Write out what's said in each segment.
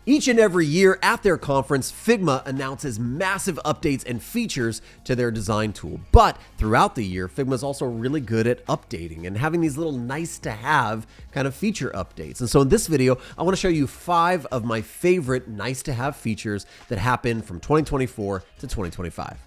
Each and every year at their conference, Figma announces massive updates and features to their design tool. But throughout the year, Figma is also really good at updating and having these little nice to have kind of feature updates. And so in this video, I want to show you 5 of my favorite nice to have features that happen from 2024 to 2025.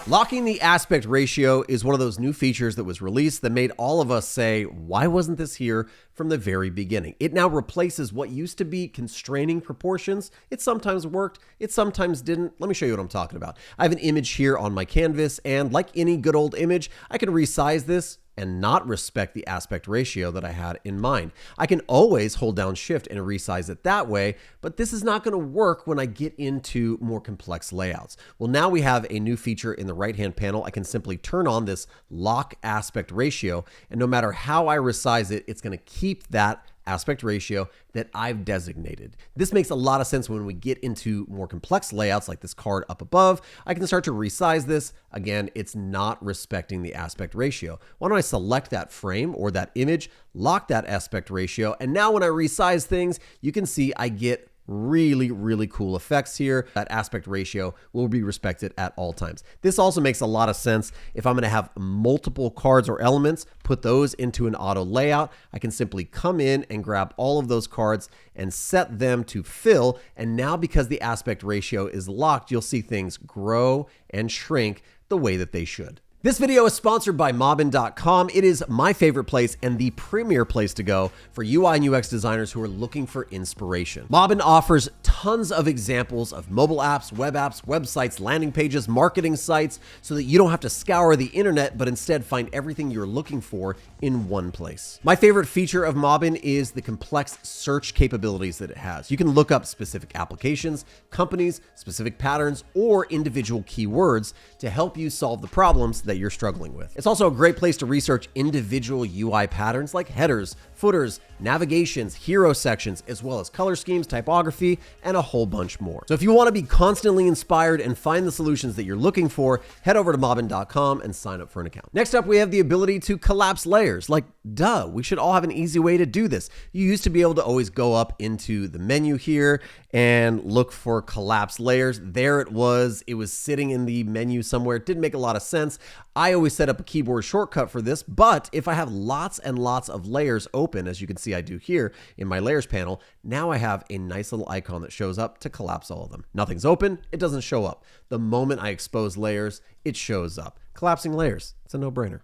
Locking the aspect ratio is one of those new features that was released that made all of us say, why wasn't this here from the very beginning? It now replaces what used to be constraining proportions. It sometimes worked, it sometimes didn't. Let me show you what I'm talking about. I have an image here on my canvas, and like any good old image, I can resize this and not respect the aspect ratio that I had in mind. I can always hold down shift and resize it that way, but this is not gonna work when I get into more complex layouts. Well, now we have a new feature in the right-hand panel. I can simply turn on this lock aspect ratio, and no matter how I resize it, it's gonna keep that aspect ratio that I've designated. This makes a lot of sense when we get into more complex layouts like this card up above. I can start to resize this. Again, it's not respecting the aspect ratio. Why don't I select that frame or that image, lock that aspect ratio, and now when I resize things, you can see I get really cool effects here. That aspect ratio will be respected at all times. This also makes a lot of sense if I'm going to have multiple cards or elements, put those into an auto layout. I can simply come in and grab all of those cards and set them to fill. And now because the aspect ratio is locked, you'll see things grow and shrink the way that they should. This video is sponsored by Mobbin.com. It is my favorite place and the premier place to go for UI and UX designers who are looking for inspiration. Mobbin offers tons of examples of mobile apps, websites, landing pages, marketing sites, so that you don't have to scour the internet, but instead find everything you're looking for in one place. My favorite feature of Mobbin is the complex search capabilities that it has. You can look up specific applications, companies, specific patterns, or individual keywords to help you solve the problems that you're struggling with. It's also a great place to research individual UI patterns like headers, footers, navigations, hero sections, as well as color schemes, typography, and a whole bunch more. So if you want to be constantly inspired and find the solutions that you're looking for, head over to Mobbin.com and sign up for an account. Next up, we have the ability to collapse layers. Like, duh, we should all have an easy way to do this. You used to be able to always go up into the menu here and look for collapse layers. There it was sitting in the menu somewhere. It didn't make a lot of sense. I always set up a keyboard shortcut for this, but if I have lots and lots of layers open, as you can see I do here in my layers panel, now I have a nice little icon that shows up to collapse all of them. Nothing's open, it doesn't show up. The moment I expose layers, it shows up. Collapsing layers, it's a no-brainer.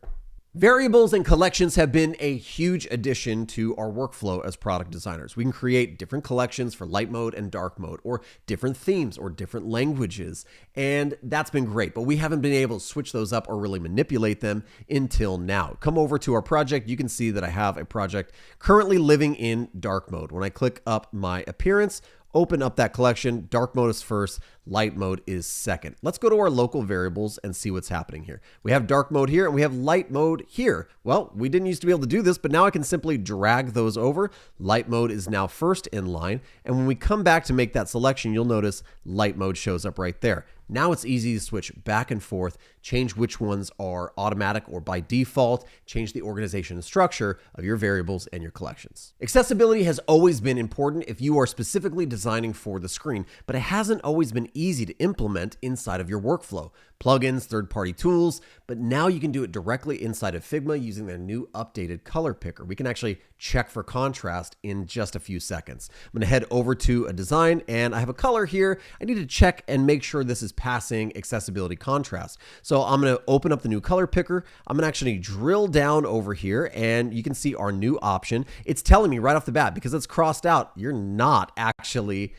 Variables and collections have been a huge addition to our workflow as product designers. We can create different collections for light mode and dark mode, or different themes or different languages, and that's been great, but we haven't been able to switch those up or really manipulate them until now. Come over to our project, you can see that I have a project currently living in dark mode. When I click up my appearance, open up that collection, dark mode is first, light mode is second. Let's go to our local variables and see what's happening here. We have dark mode here and we have light mode here. Well, we didn't used to be able to do this, but now I can simply drag those over. Light mode is now first in line. And when we come back to make that selection, you'll notice light mode shows up right there. Now it's easy to switch back and forth, change which ones are automatic or by default, change the organization and structure of your variables and your collections. Accessibility has always been important if you are specifically designing for the screen, but it hasn't always been easy to implement inside of your workflow. Plugins, third-party tools, but now you can do it directly inside of Figma using their new updated color picker. We can actually check for contrast in just a few seconds. I'm gonna head over to a design and I have a color here. I need to check and make sure this is passing accessibility contrast. So I'm gonna open up the new color picker. I'm gonna actually drill down over here and you can see our new option. It's telling me right off the bat, because it's crossed out, you're not actually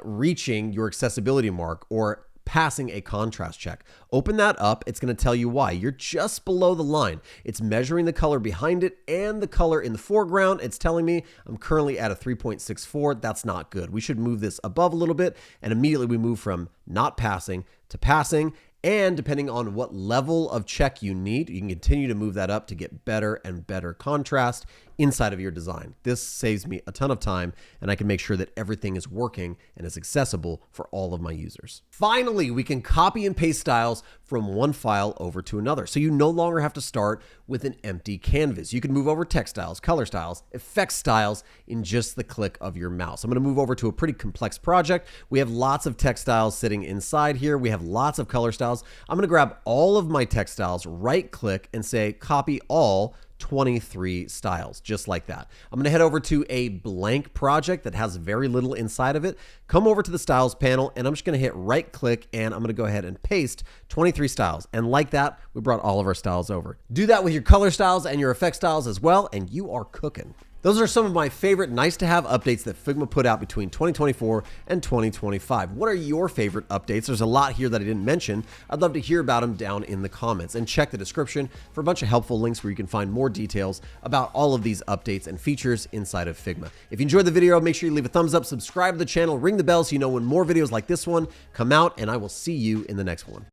reaching your accessibility mark or passing a contrast check. Open that up. It's going to tell you why. You're just below the line. It's measuring the color behind it and the color in the foreground. It's telling me I'm currently at a 3.64. That's not good. We should move this above a little bit, and immediately we move from not passing to passing. And depending on what level of check you need, you can continue to move that up to get better and better contrast inside of your design. This saves me a ton of time, and I can make sure that everything is working and is accessible for all of my users. Finally, we can copy and paste styles from one file over to another. So you no longer have to start with an empty canvas. You can move over text styles, color styles, effect styles in just the click of your mouse. I'm going to move over to a pretty complex project. We have lots of text styles sitting inside here. We have lots of color styles. I'm going to grab all of my text styles, right click and say copy all 23 styles, just like that. I'm going to head over to a blank project that has very little inside of it. Come over to the styles panel, and I'm just going to hit right click, and I'm going to go ahead and paste 23 styles. And like that, we brought all of our styles over. Do that with your color styles and your effect styles as well, and you are cooking. Those are some of my favorite nice to have updates that Figma put out between 2024 and 2025. What are your favorite updates? There's a lot here that I didn't mention. I'd love to hear about them down in the comments, and check the description for a bunch of helpful links where you can find more details about all of these updates and features inside of Figma. If you enjoyed the video, make sure you leave a thumbs up, subscribe to the channel, ring the bell so you know when more videos like this one come out, and I will see you in the next one.